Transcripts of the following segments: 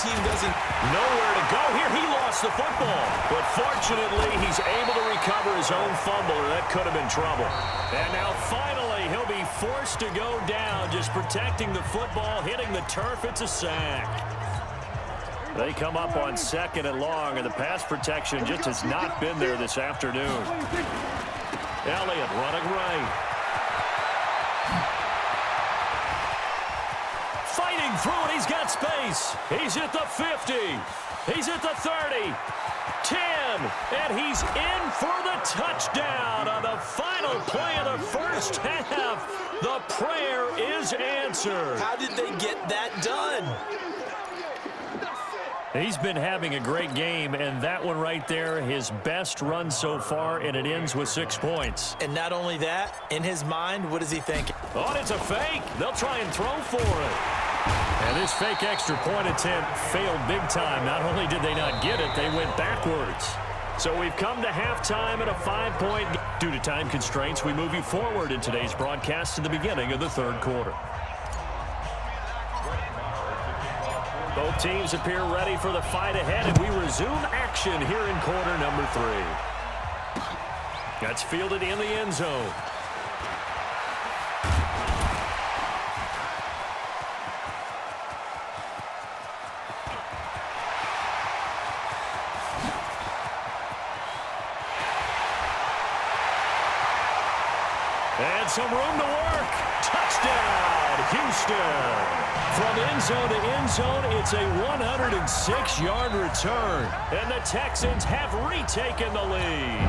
team doesn't... Nowhere to go here. He lost the football. But fortunately, he's able to recover his own fumble, or that could have been trouble. And now finally, he'll be forced to go down, just protecting the football, hitting the turf. It's a sack. They come up on 2nd and long, and the pass protection just has not been there this afternoon. Elliott running right. Fighting through it. He's got space. He's at the 50. He's at the 30. 10. And he's in for the touchdown on the final play of the first half. The prayer is answered. How did they get that done? He's been having a great game, and that one right there, his best run so far, and it ends with 6 points. And not only that, in his mind, what is he thinking? Oh, it's a fake. They'll try and throw for it. And this fake extra point attempt failed big time. Not only did they not get it, they went backwards. So we've come to halftime at a 5-point game. Due to time constraints, we move you forward in today's broadcast to the beginning of the third quarter. Both teams appear ready for the fight ahead, and we resume action here in quarter number 3. That's fielded in the end zone. And some room to work. Touchdown, Houston. From end zone to end zone, it's a 106-yard return. And the Texans have retaken the lead.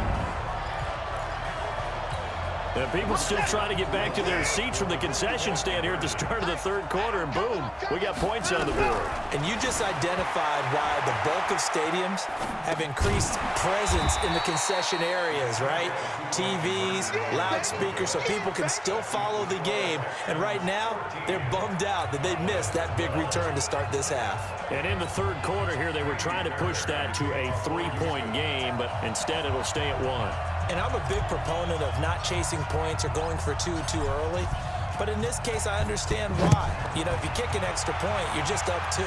And people still trying to get back to their seats from the concession stand here at the start of the third quarter, and boom, we got points on the board. And you just identified why the bulk of stadiums have increased presence in the concession areas, right? TVs, loudspeakers, so people can still follow the game. And right now, they're bummed out that they missed that big return to start this half. And in the third quarter here, they were trying to push that to a 3-point game, but instead it'll stay at 1. And I'm a big proponent of not chasing points or going for two too early. But in this case, I understand why. You know, if you kick an extra point, you're just up 2,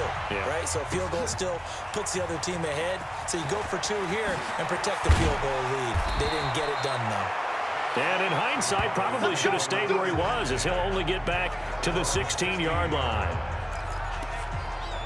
right? So a field goal still puts the other team ahead. So you go for 2 here and protect the field goal lead. They didn't get it done, though. And in hindsight, probably should have stayed where he was, as he'll only get back to the 16-yard line.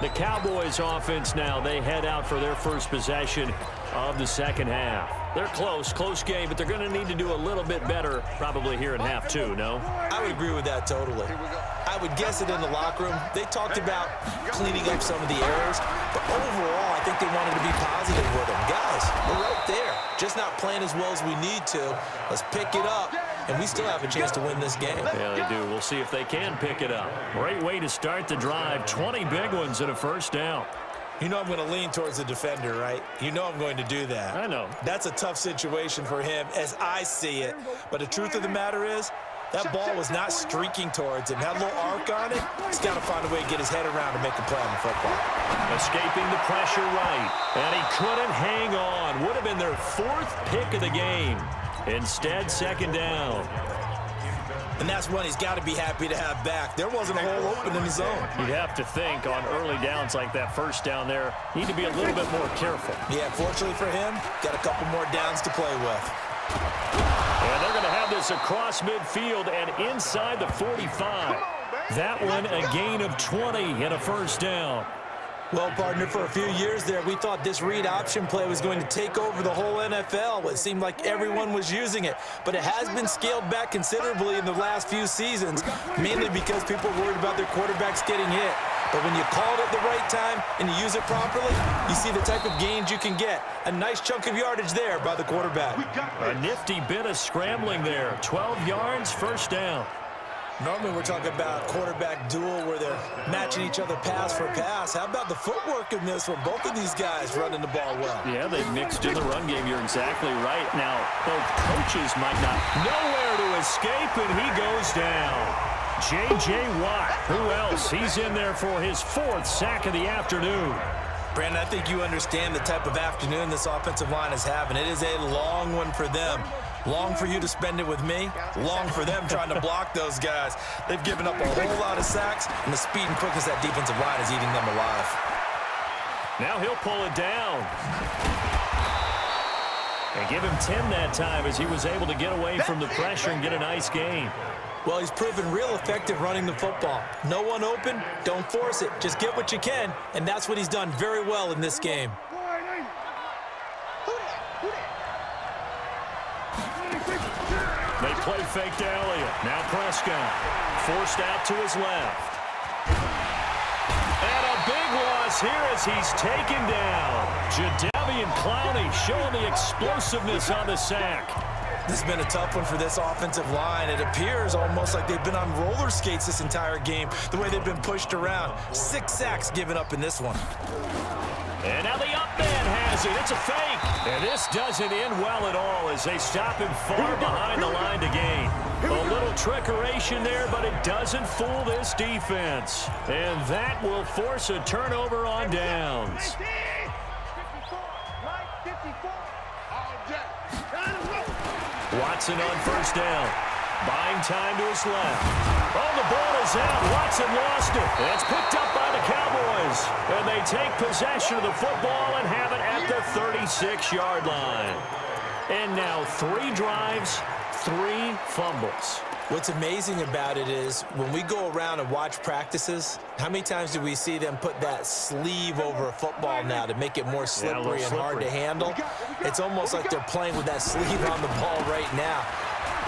The Cowboys offense now, they head out for their first possession of the second half. They're close game, but they're going to need to do a little bit better probably here in half 2, no? I would agree with that totally. I would guess it in the locker room. They talked about cleaning up some of the errors, but overall, I think they wanted to be positive with them. Guys, we're right there. Just not playing as well as we need to. Let's pick it up, and we still have a chance to win this game. Yeah, they do. We'll see if they can pick it up. Great way to start the drive. 20 big ones and a first down. You know I'm going to lean towards the defender, right? You know I'm going to do that. I know. That's a tough situation for him as I see it. But the truth of the matter is, that ball was not streaking towards him. That little arc on it, he's got to find a way to get his head around to make a play on the football. Escaping the pressure right. And he couldn't hang on. Would have been their 4th pick of the game. Instead, second down. And that's one he's got to be happy to have back. There wasn't a hole open in the zone. You'd have to think on early downs like that first down there, need to be a little bit more careful. Yeah, fortunately for him, got a couple more downs to play with. And they're going to have this across midfield and inside the 45. That one a gain of 20 and a first down. Well, partner, for a few years there, we thought this read option play was going to take over the whole NFL. It seemed like everyone was using it, but it has been scaled back considerably in the last few seasons, mainly because people are worried about their quarterbacks getting hit. But when you call it at the right time and you use it properly, you see the type of gains you can get. A nice chunk of yardage there by the quarterback. A nifty bit of scrambling there. 12 yards, first down. Normally we're talking about quarterback duel where they're matching each other pass for pass. How about the footwork in this one? Both of these guys running the ball well. Yeah, they've mixed in the run game. You're exactly right. Now, both coaches might not. Nowhere to escape, and he goes down. J.J. Watt. Who else? He's in there for his 4th sack of the afternoon. Brandon, I think you understand the type of afternoon this offensive line is having. It is a long one for them. Long for you to spend it with me. Long for them trying to block those guys. They've given up a whole lot of sacks, and the speed and quickness that defensive line is eating them alive. Now he'll pull it down. And give him 10 that time as he was able to get away from the pressure and get a nice gain. Well, he's proven real effective running the football. No one open, don't force it. Just get what you can, and that's what he's done very well in this game. They play fake to Elliott. Now Prescott forced out to his left. And a big loss here as he's taken down. Jadeveon Clowney showing the explosiveness on the sack. This has been a tough one for this offensive line. It appears almost like they've been on roller skates this entire game, the way they've been pushed around. 6 sacks given up in this one. And now the up man has it. It's a fake. And this doesn't end well at all as they stop him far behind the line to gain. A little trickeration there, but it doesn't fool this defense. And that will force a turnover on downs. Watson on first down. Buying time to his left. Oh, the ball is out. Watson lost it. And it's picked up by the Cowboys. And they take possession of the football and have it at the 36-yard line. And now 3 drives, 3 fumbles. What's amazing about it is when we go around and watch practices, how many times do we see them put that sleeve over a football now to make it more slippery and hard to handle? It's almost like they're playing with that sleeve on the ball right now.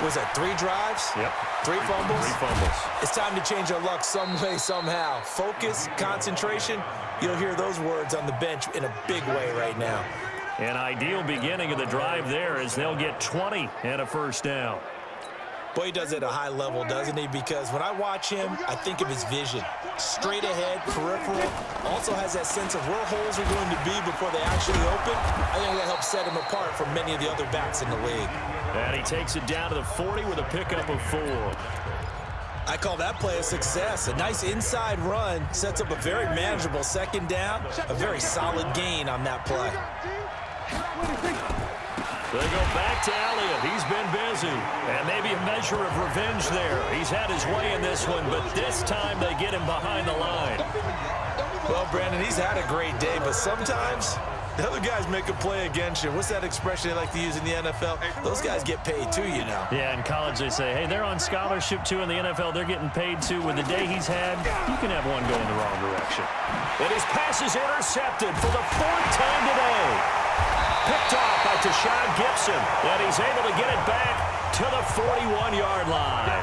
Was that 3 drives? Yep. 3 fumbles? 3 fumbles. It's time to change our luck some way, somehow. Focus, concentration, you'll hear those words on the bench in a big way right now. An ideal beginning of the drive there as they'll get 20 and a first down. Boy, he does it at a high level, doesn't he? Because when I watch him, I think of his vision. Straight ahead, peripheral. Also has that sense of where holes are going to be before they actually open. I think that helps set him apart from many of the other backs in the league. And he takes it down to the 40 with a pickup of 4. I call that play a success. A nice inside run sets up a very manageable second down. A very solid gain on that play. They go back to Elliott. He's been busy. And maybe a measure of revenge there. He's had his way in this one, but this time they get him behind the line. Well, Brandon, he's had a great day, but sometimes the other guys make a play against you. What's that expression they like to use in the NFL? Those guys get paid too, you know. Yeah, in college they say, hey, they're on scholarship too. In the NFL, they're getting paid too. With the day he's had, you can have one go in the wrong direction. And his pass is intercepted for the 4th time today. Picked off by Tashawn Gibson, and he's able to get it back to the 41-yard line.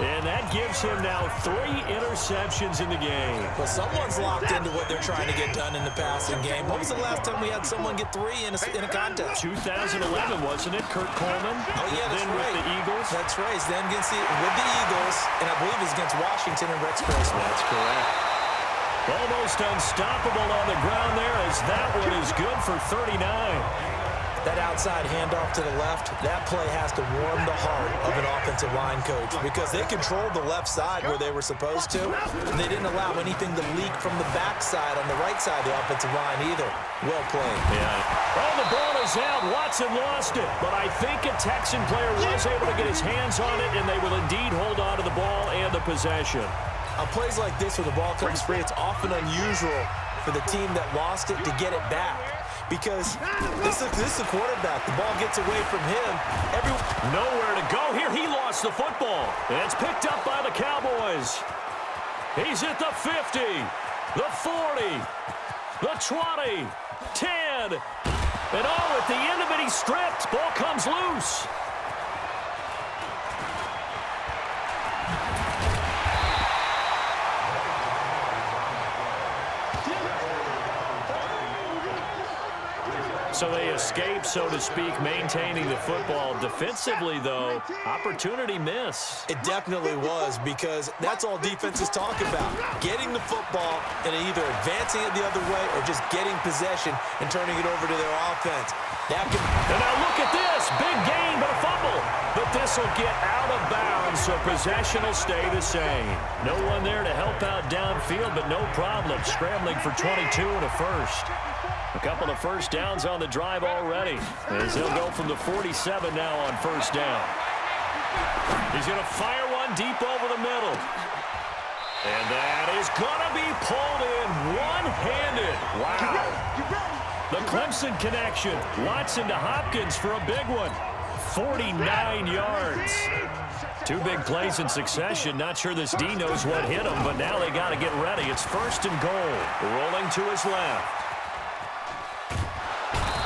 And that gives him now 3 interceptions in the game. Well, someone's locked into what they're trying to get done in the passing game. When was the last time we had someone get 3 in a contest? 2011, wasn't it? Kurt Coleman. Oh, yeah, that's then right. with the Eagles. That's right. Then with the Eagles, and I believe it's against Washington and Rex Grossman. That's correct. Almost unstoppable on the ground there as that one is good for 39. That outside handoff to the left, that play has to warm the heart of an offensive line coach because they controlled the left side where they were supposed to, and they didn't allow anything to leak from the backside on the right side of the offensive line either. Well played. Yeah. Oh, the ball is out. Watson lost it, but I think a Texan player was able to get his hands on it, and they will indeed hold on to the ball and the possession. On plays like this where the ball comes free, it's often unusual for the team that lost it to get it back because this is the quarterback. The ball gets away from him. Nowhere to go here. He lost the football. And it's picked up by the Cowboys. He's at the 50, the 40, the 20, 10. And oh, at the end of it, he's stripped. Ball comes loose. So they escape, so to speak, maintaining the football. Defensively, though, opportunity miss. It definitely was because that's all defenses talk about. Getting the football and either advancing it the other way or just getting possession and turning it over to their offense. And now look at this. Big gain, but a fumble. But this will get out of bounds, so possession will stay the same. No one there to help out downfield, but no problem. Scrambling for 22 and a first. A couple of first downs on the drive already, as he'll go from the 47 now on first down. He's going to fire one deep over the middle. And that is going to be pulled in one-handed. Clemson connection. Watson to Hopkins for a big one. 49 yards. Two big plays in succession. Not sure this D knows what hit him, but now they got to get ready. It's 1st and goal. Rolling to his left.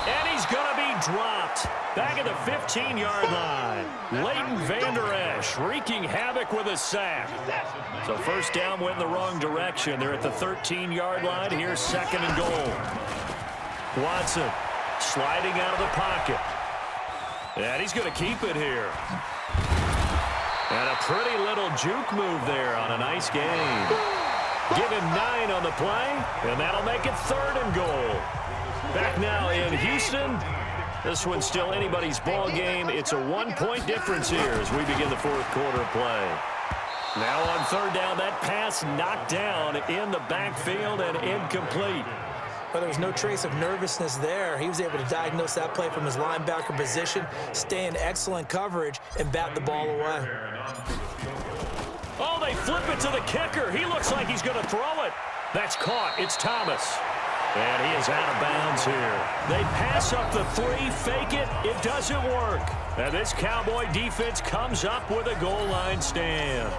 And he's going to be dropped. Back at the 15-yard line. Leighton Vander Esch wreaking havoc with a sack. So first down went in the wrong direction. They're at the 13-yard line. Here's 2nd and goal. Watson sliding out of the pocket. And he's going to keep it here. And a pretty little juke move there on a nice gain. Give him 9 on the play, and that'll make it 3rd and goal. Back now in Houston. This one's still anybody's ball game. It's a 1-point difference here as we begin the 4th quarter play. Now on 3rd down, that pass knocked down in the backfield and incomplete. But there was no trace of nervousness there. He was able to diagnose that play from his linebacker position, stay in excellent coverage, and bat the ball away. Oh, they flip it to the kicker. He looks like he's going to throw it. That's caught. It's Thomas. And he is out of bounds here. They pass up the 3, fake it. It doesn't work. And this Cowboy defense comes up with a goal line stand.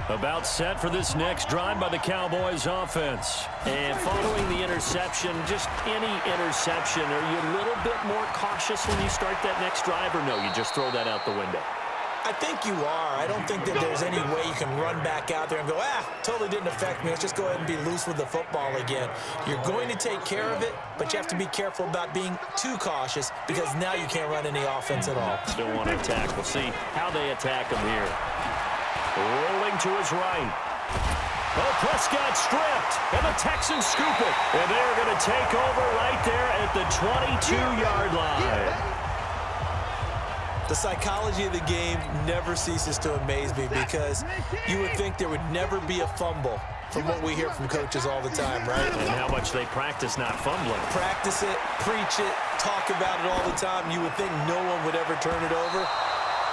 About set for this next drive by the Cowboys offense. And following the interception, just any interception, are you a little bit more cautious when you start that next drive, or no, you just throw that out the window? I think you are. I don't think that there's any way you can run back out there and go, totally didn't affect me. Let's just go ahead and be loose with the football again. You're going to take care of it, but you have to be careful about being too cautious because now you can't run any offense at all. Still want to attack. We'll see how they attack him here. Rolling to his right. Oh, Prescott stripped, and the Texans scoop it. And they're going to take over right there at the 22-yard line. The psychology of the game never ceases to amaze me because you would think there would never be a fumble from what we hear from coaches all the time, right? And how much they practice not fumbling. Practice it, preach it, talk about it all the time. You would think no one would ever turn it over.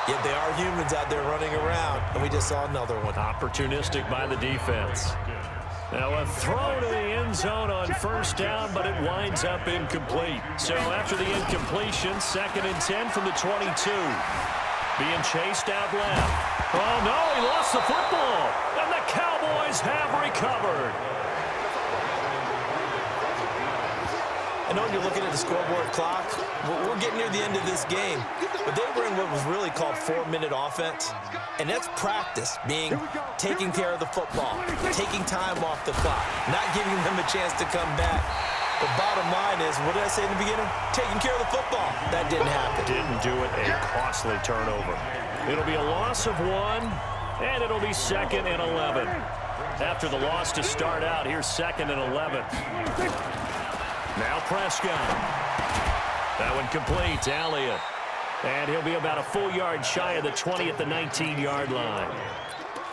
Yet they are humans out there running around, and we just saw another one. Opportunistic by the defense. Now a throw to the end zone on 1st down, but it winds up incomplete. So after the incompletion, 2nd and 10 from the 22. Being chased out left. Oh, no, he lost the football. And the Cowboys have recovered. I know you're looking at the scoreboard clock. We're getting near the end of this game. But they were in what was really called 4-minute offense. And that's practice, being taking care of the football, taking time off the clock, not giving them a chance to come back. The bottom line is, what did I say in the beginning? Taking care of the football. That didn't happen. Didn't do it. A costly turnover. It'll be a loss of 1, and it'll be 2nd and 11. After the loss to start out, here's 2nd and 11. Now Prescott. That one complete. Elliott. And he'll be about a full yard shy of the 20 at the 19-yard line.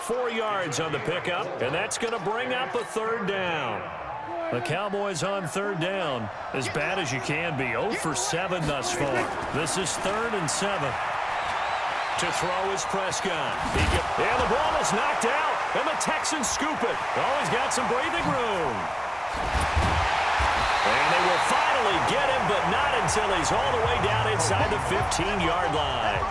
4 yards on the pickup, and that's going to bring up a 3rd down. The Cowboys on 3rd down, as bad as you can be. 0 for 7 thus far. This is 3rd and 7. To throw is Prescott. And the ball is knocked out, and the Texans scoop it. Oh, he's got some breathing room. And they will finally get him, but not until he's all the way down inside the 15-yard line.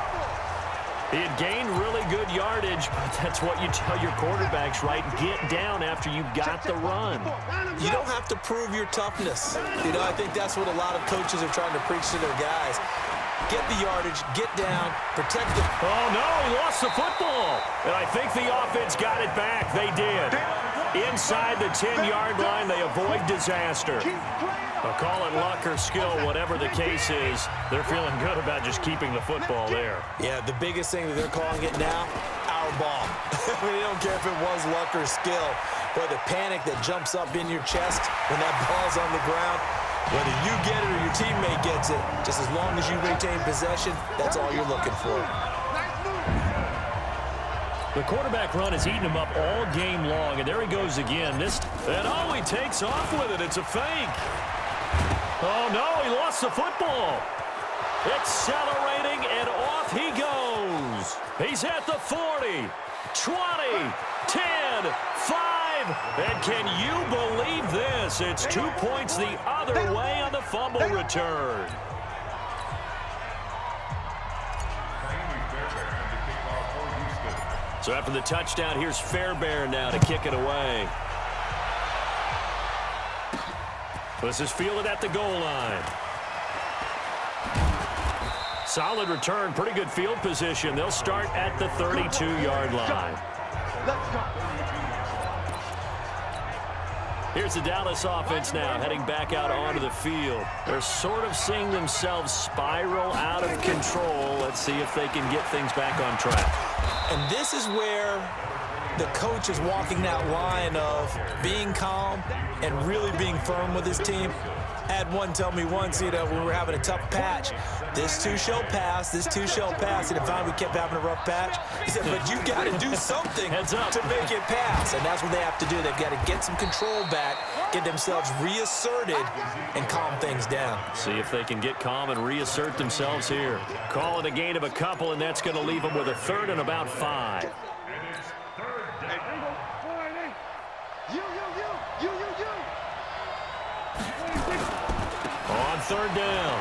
He had gained really good yardage, but that's what you tell your quarterbacks, right? Get down after you got the run. You don't have to prove your toughness. I think that's what a lot of coaches are trying to preach to their guys. Get the yardage, get down, protect the... Oh, no, he lost the football. And I think the offense got it back. They did. Inside the 10-yard line, they avoid disaster. I'll call it luck or skill, whatever the case is. They're feeling good about just keeping the football there. Yeah, the biggest thing that they're calling it now, our ball. They don't care if it was luck or skill. But the panic that jumps up in your chest when that ball's on the ground, whether you get it or your teammate gets it, just as long as you retain possession, that's all you're looking for. The quarterback run has eaten him up all game long, and there he goes again. And oh, he takes off with it. It's a fake. Oh, no, he lost the football. Accelerating, and off he goes. He's at the 40, 20, 10, 5. And can you believe this? this. It's 2 points the other way on the fumble return. So after the touchdown, here's Fairbairn now to kick it away. This is fielded at the goal line. Solid return, pretty good field position. They'll start at the 32-yard line. Let's go. Here's the Dallas offense now, heading back out onto the field. They're sort of seeing themselves spiral out of control. Let's see if they can get things back on track. And this is where the coach is walking that line of being calm and really being firm with his team. I had one tell me once, when we were having a tough patch, this too shall pass, this too shall pass. And finally we kept having a rough patch. He said, but you got to do something to make it pass. And that's what they have to do. They've got to get some control back, get themselves reasserted, and calm things down. See if they can get calm and reassert themselves here. Call it a gain of a couple, and that's going to leave them with a third and about 5. On third down,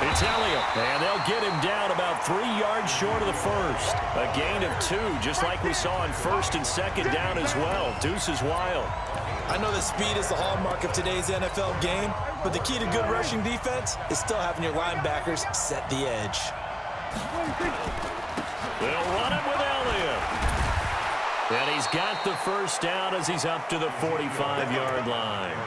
it's Elliott, and they'll get him down about 3 yards short of the first. A gain of 2, just like we saw on first and second down as well. Deuce is wild. I know that speed is the hallmark of today's NFL game, but the key to good rushing defense is still having your linebackers set the edge. They'll run it with Elliott. And he's got the first down as he's up to the 45-yard line.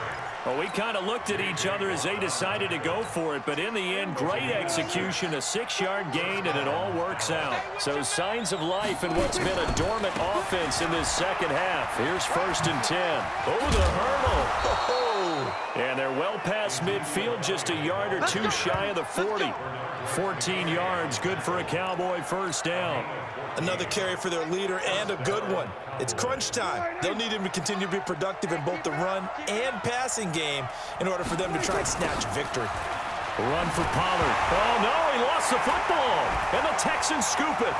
Well, we kind of looked at each other as they decided to go for it, but in the end, great execution, a 6-yard gain, and it all works out. So signs of life in what's been a dormant offense in this second half. Here's 1st and 10. Over the hurdle. Oh, and they're well past midfield, just a yard or 2 shy of the 40. 14 yards, good for a Cowboy first down. Another carry for their leader and a good one. It's crunch time. They'll need him to continue to be productive in both the run and passing game in order for them to try and snatch victory. Run for Pollard. Oh, no, he lost the football. And the Texans scoop it.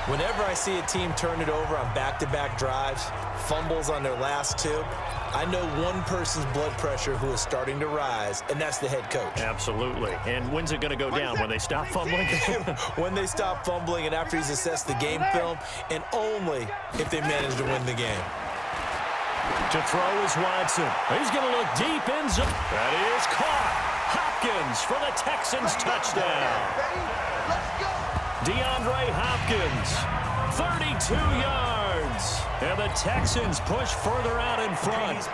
Whenever I see a team turn it over on back-to-back drives, fumbles on their last 2, I know one person's blood pressure who is starting to rise, and that's the head coach. Absolutely. And when's it going to go down? When they stop fumbling? When they stop fumbling and after he's assessed the game film, and only if they manage to win the game. To throw is Watson. He's going to look deep in zone. That is caught. Hopkins for the Texans touchdown. DeAndre Hopkins, 32 yards. And the Texans push further out in front.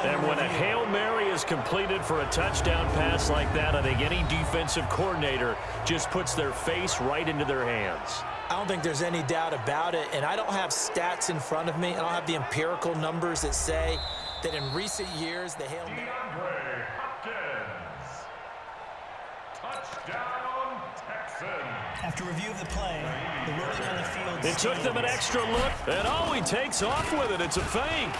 And when a Hail Mary is completed for a touchdown pass like that, I think any defensive coordinator just puts their face right into their hands. I don't think there's any doubt about it, and I don't have stats in front of me. I don't have the empirical numbers that say that in recent years the Hail Mary... DeAndre Hopkins. Touchdown, Texans. After review of the play, the ruling on the field... It took them an extra look, and oh, he takes off with it. It's a fake.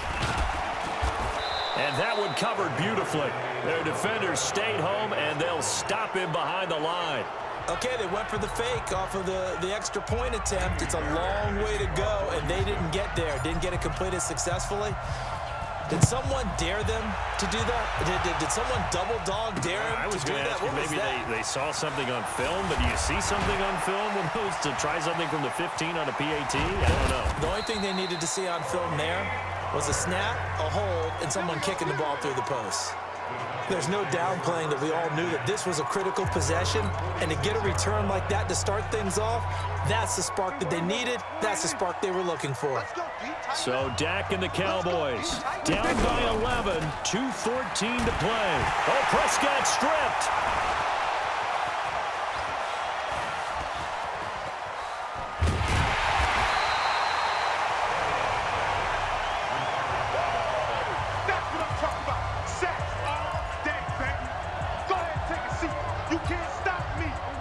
And that one covered beautifully. Their defenders stayed home, and they'll stop him behind the line. Okay, they went for the fake off of the extra point attempt. It's a long way to go, and they didn't get there. Didn't get it completed successfully. Did someone dare them to do that? Did someone double dog dare them I was to do going to that? ask you, maybe they saw something on film, but do you see something on film when those to try something from the 15 on a PAT? I don't know. The only thing they needed to see on film there was a snap, a hold, and someone kicking the ball through the post. There's no downplaying that we all knew that this was a critical possession, and to get a return like that to start things off, that's the spark that they needed. That's the spark they were looking for. So Dak and the Cowboys down by 11, 2:14 to play. Oh, Prescott stripped.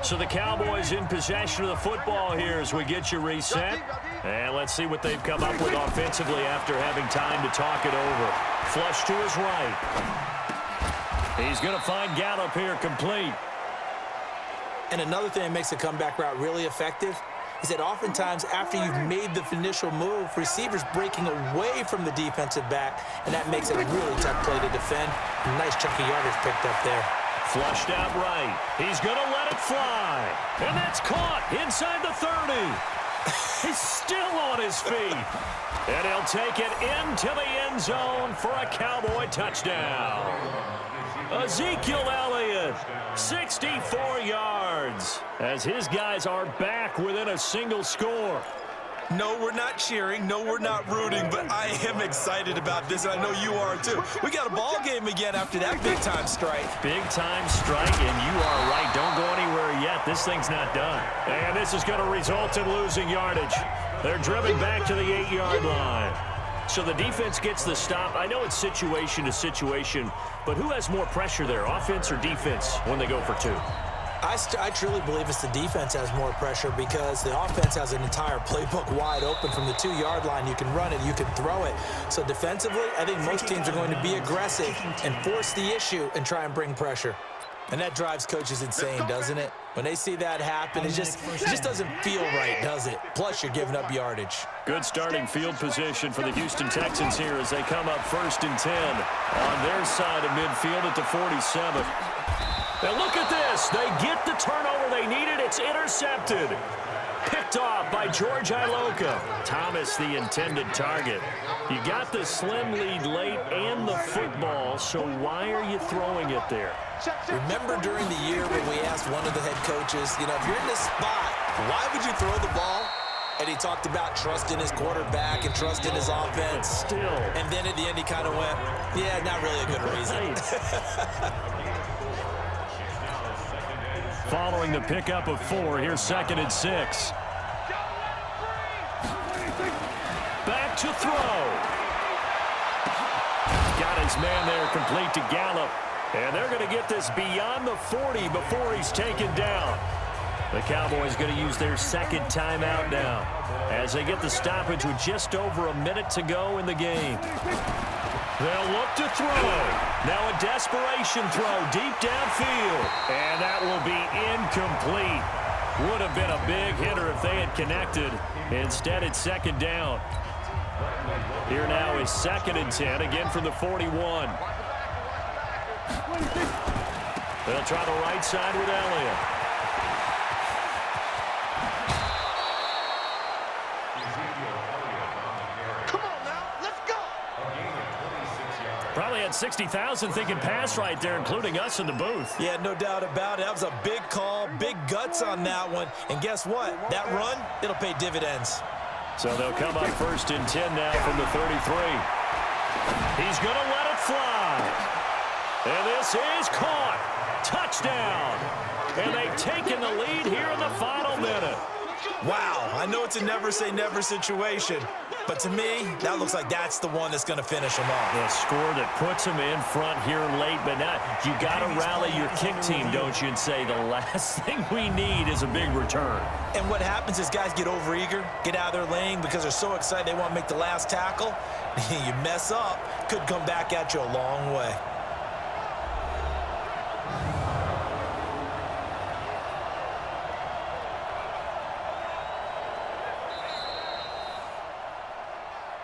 So the Cowboys in possession of the football here as we get you reset. And let's see what they've come up with offensively after having time to talk it over. Flush to his right. He's going to find Gallup here complete. And another thing that makes a comeback route really effective is that oftentimes after you've made the initial move, receivers breaking away from the defensive back, and that makes it a really tough play to defend. A nice chunk of yardage picked up there. Flushed out right. He's going to let it fly. And that's caught inside the 30. He's still on his feet. And he'll take it into the end zone for a Cowboy touchdown. Ezekiel Elliott, 64 yards, as his guys are back within a single score. No, we're not cheering. No, we're not rooting, but I am excited about this, and I know you are too. We got a ball game again after that big-time strike. Big-time strike, and you are right. Don't go anywhere yet. This thing's not done. And this is going to result in losing yardage. They're driven back to the 8-yard line. So the defense gets the stop. I know it's situation to situation, but who has more pressure there, offense or defense, when they go for two? I truly believe it's the defense has more pressure because the offense has an entire playbook wide open from the 2-yard line. You can run it, you can throw it. So defensively, I think most teams are going to be aggressive and force the issue and try and bring pressure. And that drives coaches insane, doesn't it? When they see that happen, it just doesn't feel right, does it? Plus, you're giving up yardage. Good starting field position for the Houston Texans here as they come up 1st and 10 on their side of midfield at the 47. Now look at this. They get the turnover they needed. It's intercepted. Picked off by George Iloka. Thomas, the intended target. You got the slim lead late and the football, so why are you throwing it there? Remember during the year when we asked one of the head coaches, if you're in this spot, why would you throw the ball? And he talked about trust in his quarterback and trust in his offense. Still. And then at the end he kind of went, yeah, not really a good reason. Following the pickup of 4, here's 2nd and 6. Back to throw. Got his man there complete to Gallup. And they're going to get this beyond the 40 before he's taken down. The Cowboys going to use their 2nd timeout now as they get the stoppage with just over a minute to go in the game. They'll look to throw. Now a desperation throw deep downfield. And that will be incomplete. Would have been a big hitter if they had connected. Instead, it's 2nd down. Here now is 2nd and 10, again from the 41. They'll try the right side with Elliott. Come on now, let's go. Probably had 60,000 thinking pass right there, including us in the booth. Yeah, no doubt about it. That was a big call, big guts on that one. And guess what? That run, it'll pay dividends. So they'll come up 1st and 10 now from the 33. He's going to let it fly. And this is caught. Touchdown. And they've taken the lead here in the final minute. Wow, I know it's a never-say-never situation, but to me, that looks like that's the one that's going to finish them off. The score that puts them in front here late, but now you got to rally your kick team, don't you, and say the last thing we need is a big return. And what happens is guys get overeager, get out of their lane because they're so excited they want to make the last tackle. You mess up, could come back at you a long way.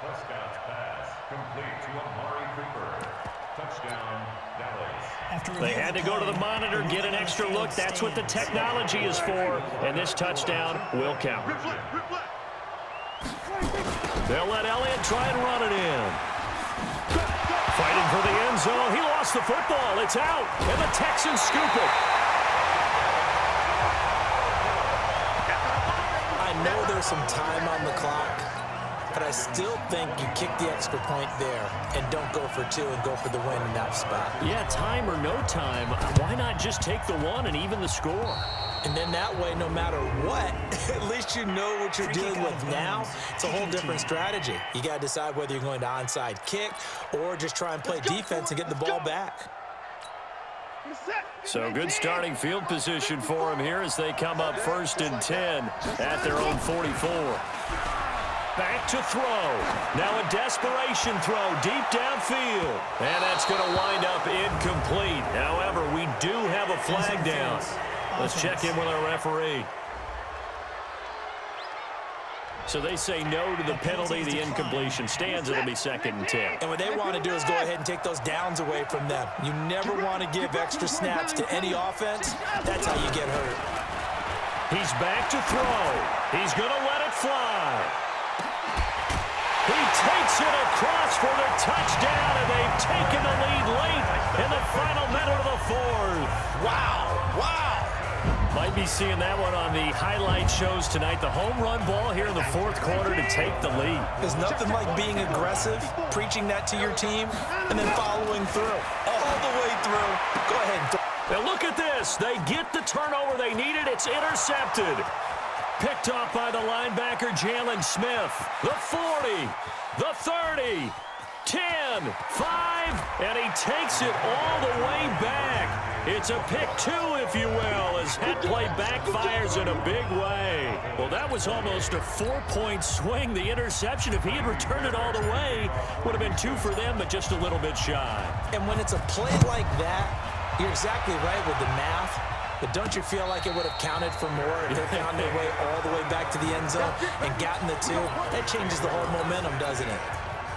Prescott's pass complete to Amari Cooper. Touchdown, Dallas. They had to go to the monitor, get an extra look. That's what the technology is for, and this touchdown will count. They'll let Elliott try and run it in. Fighting for the end zone. He lost the football. It's out, and the Texans scoop it. I know there's some time on the clock, but I still think you kick the extra point there and don't go for 2 and go for the win in that spot. Yeah, time or no time, why not just take the 1 and even the score? And then that way, no matter what, at least you know what you're dealing with now. It's a whole different strategy. You got to decide whether you're going to onside kick or just try and play defense and get the ball back. So good starting field position for them here as they come up 1st and 10 at their own 44. Back to throw. Now a desperation throw deep downfield. And that's going to wind up incomplete. However, we do have a flag down. Let's check in with our referee. So they say no to the penalty. The incompletion stands. It'll be 2nd and 10. And what they want to do is go ahead and take those downs away from them. You never want to give extra snaps to any offense. That's how you get hurt. He's back to throw. He's going to let it fly. He takes it across for the touchdown, and they've taken the lead late in the final minute of the 4th. Wow. Might be seeing that one on the highlight shows tonight. The home run ball here in the 4th quarter to take the lead. There's nothing like being aggressive, preaching that to your team, and then following through. All the way through. Go ahead. Now look at this. They get the turnover they needed. It's intercepted. Picked off by the linebacker, Jalen Smith. The 40, the 30, 10, 5, and he takes it all the way back. It's a pick 2, if you will, as that play backfires in a big way. Well, that was almost a 4-point swing. The interception, if he had returned it all the way, would have been 2 for them, but just a little bit shy. And when it's a play like that, you're exactly right with the math. But don't you feel like it would have counted for more if they found their way all the way back to the end zone and gotten the 2? That changes the whole momentum, doesn't it?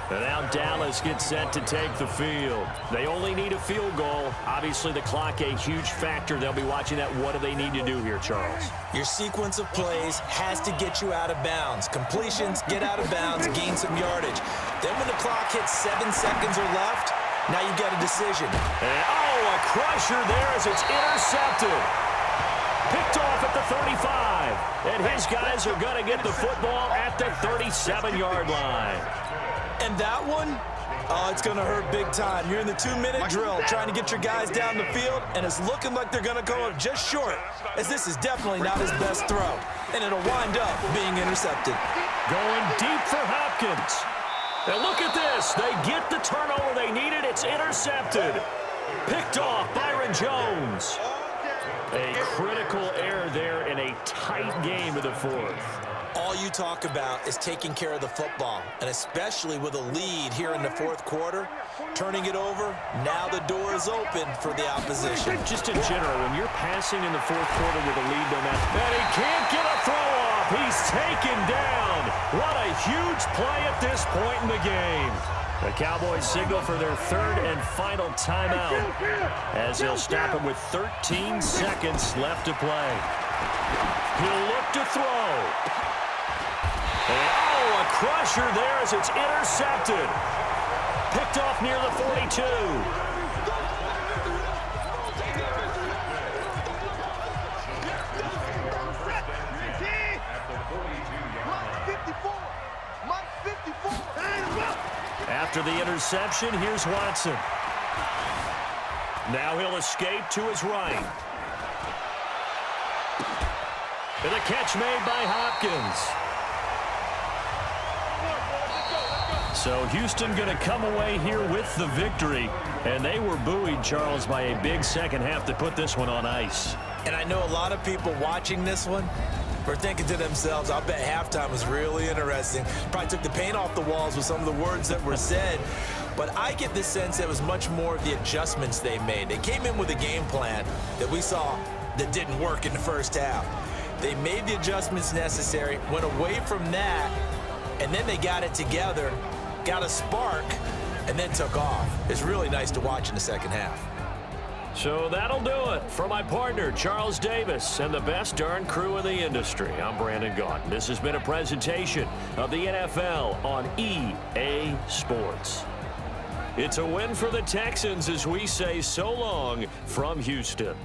And now Dallas gets set to take the field. They only need a field goal. Obviously, the clock a huge factor. They'll be watching that. What do they need to do here, Charles? Your sequence of plays has to get you out of bounds. Completions, get out of bounds, gain some yardage. Then when the clock hits 7 seconds or left, now you've got a decision. And, a crusher there as it's intercepted. Picked off at the 35. And his guys are going to get the football at the 37-yard line. And that one, it's going to hurt big time. You're in the 2-minute drill trying to get your guys down the field, and it's looking like they're going to come up just short, as this is definitely not his best throw. And it'll wind up being intercepted. Going deep for Hopkins. And look at this. They get the turnover they needed. It's intercepted. Picked off Byron Jones. A critical error there in a tight game of the 4th. All you talk about is taking care of the football, and especially with a lead here in the 4th quarter, turning it over, now the door is open for the opposition. Just in general, when you're passing in the 4th quarter with a lead, no matter, and he can't get a throw off. He's taken down. What a huge play at this point in the game. The Cowboys signal for their 3rd and final timeout as they'll stop it with 13 seconds left to play. He'll look to throw. And, a crusher there as it's intercepted. Picked off near the 42. After the interception, here's Watson. Now he'll escape to his right. And a catch made by Hopkins. So Houston going to come away here with the victory. And they were buoyed, Charles, by a big second half to put this one on ice. And I know a lot of people watching this one were thinking to themselves, I'll bet halftime was really interesting. Probably took the paint off the walls with some of the words that were said. But I get the sense it was much more of the adjustments they made. They came in with a game plan that we saw that didn't work in the first half. They made the adjustments necessary, went away from that, and then they got it together, got a spark, and then took off. It's really nice to watch in the second half. So that'll do it. For my partner, Charles Davis, and the best darn crew in the industry, I'm Brandon Gaudin. This has been a presentation of the NFL on EA Sports. It's a win for the Texans as we say so long from Houston.